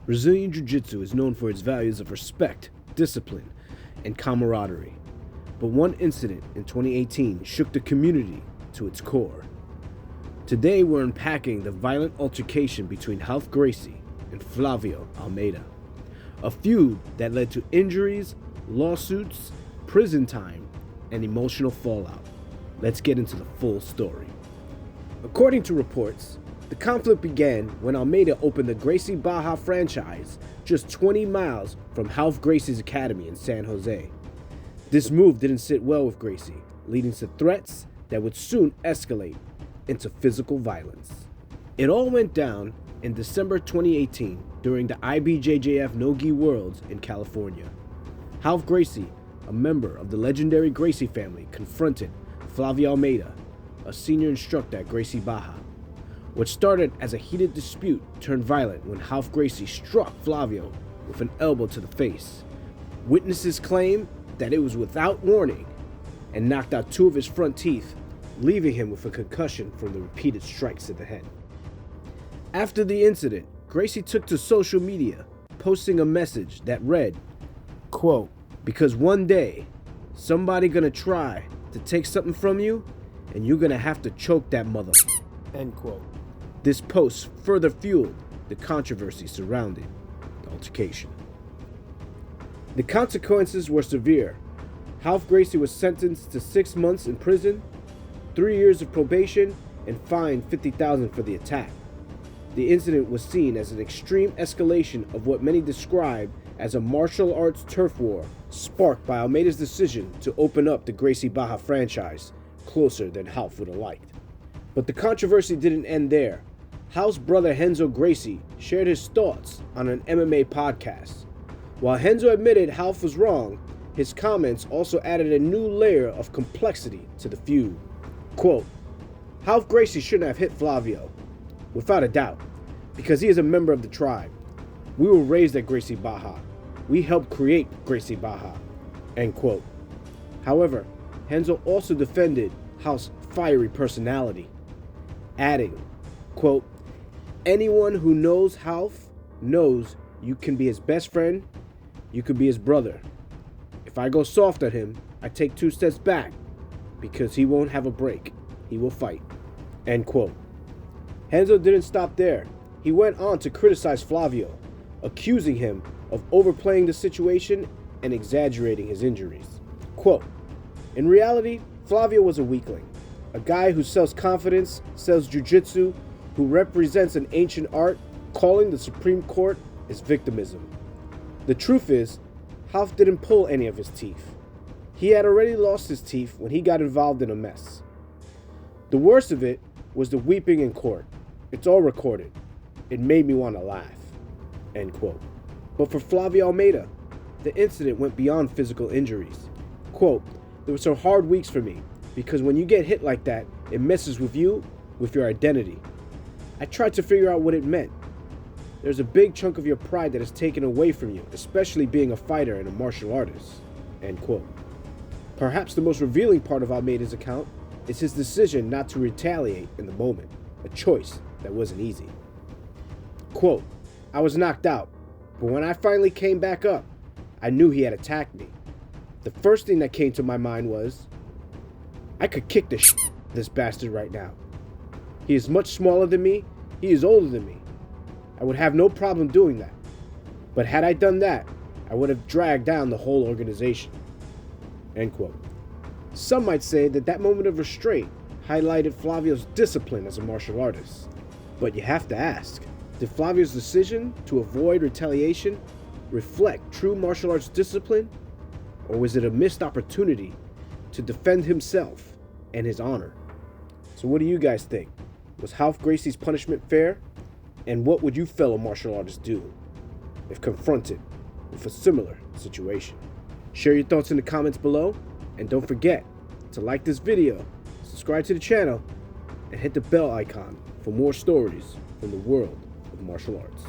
Brazilian Jiu-Jitsu is known for its values of respect, discipline, and camaraderie. But one incident in 2018 shook the community to its core. Today we're unpacking the violent altercation between Ralph Gracie and Flavio Almeida. A feud that led to injuries, lawsuits, prison time, and emotional fallout. Let's get into the full story. According to reports, the conflict began when Almeida opened the Gracie Baja franchise just 20 miles from Ralph Gracie's academy in San Jose. This move didn't sit well with Gracie, leading to threats that would soon escalate into physical violence. It all went down in December 2018 during the IBJJF No-Gi Worlds in California. Ralph Gracie, a member of the legendary Gracie family, confronted Flavio Almeida, a senior instructor at Gracie Baja. What started as a heated dispute turned violent when Ralph Gracie struck Flavio with an elbow to the face. Witnesses claim that it was without warning and knocked out two of his front teeth, leaving him with a concussion from the repeated strikes to the head. After the incident, Gracie took to social media, posting a message that read, quote, "Because one day, somebody gonna try to take something from you, and you're gonna have to choke that mother," end quote. This post further fueled the controversy surrounding the altercation. The consequences were severe. Ralph Gracie was sentenced to 6 months in prison, 3 years of probation, and fined $50,000 for the attack. The incident was seen as an extreme escalation of what many described as a martial arts turf war, sparked by Almeida's decision to open up the Gracie Baja franchise closer than Ralph would have liked. But the controversy didn't end there. Ralph's brother Renzo Gracie shared his thoughts on an MMA podcast. While Renzo admitted Ralph was wrong, his comments also added a new layer of complexity to the feud. Quote, "Ralph Gracie shouldn't have hit Flavio, without a doubt, because he is a member of the tribe. We were raised at Gracie Baja. We helped create Gracie Baja," end quote. However, Renzo also defended Ralph's fiery personality, adding, quote, "Anyone who knows Ralph knows you can be his best friend, you could be his brother. If I go soft on him, I take 2 steps back because he won't have a break. He will fight," end quote. Renzo didn't stop there. He went on to criticize Flavio, accusing him of overplaying the situation and exaggerating his injuries. Quote, "In reality, Flavio was a weakling, a guy who sells confidence, sells jiu-jitsu, who represents an ancient art. Calling the Supreme Court is victimism. The truth is, Ralph didn't pull any of his teeth. He had already lost his teeth when he got involved in a mess. The worst of it was the weeping in court. It's all recorded. It made me want to laugh," end quote. But for Flavio Almeida, the incident went beyond physical injuries. Quote, "There were some hard weeks for me, because when you get hit like that, it messes with you, with your identity. I tried to figure out what it meant. There's a big chunk of your pride that is taken away from you, especially being a fighter and a martial artist," end quote. Perhaps the most revealing part of Almeida's account is his decision not to retaliate in the moment, a choice that wasn't easy. Quote, "I was knocked out, but when I finally came back up, I knew he had attacked me. The first thing that came to my mind was, I could kick the shit out of this bastard right now. He is much smaller than me, he is older than me. I would have no problem doing that. But had I done that, I would have dragged down the whole organization," end quote. Some might say that that moment of restraint highlighted Flavio's discipline as a martial artist. But you have to ask, did Flavio's decision to avoid retaliation reflect true martial arts discipline? Or was it a missed opportunity to defend himself and his honor? So what do you guys think? Was Ralph Gracie's punishment fair? And what would you fellow martial artists do if confronted with a similar situation? Share your thoughts in the comments below, and don't forget to like this video, subscribe to the channel, and hit the bell icon for more stories from the world of martial arts.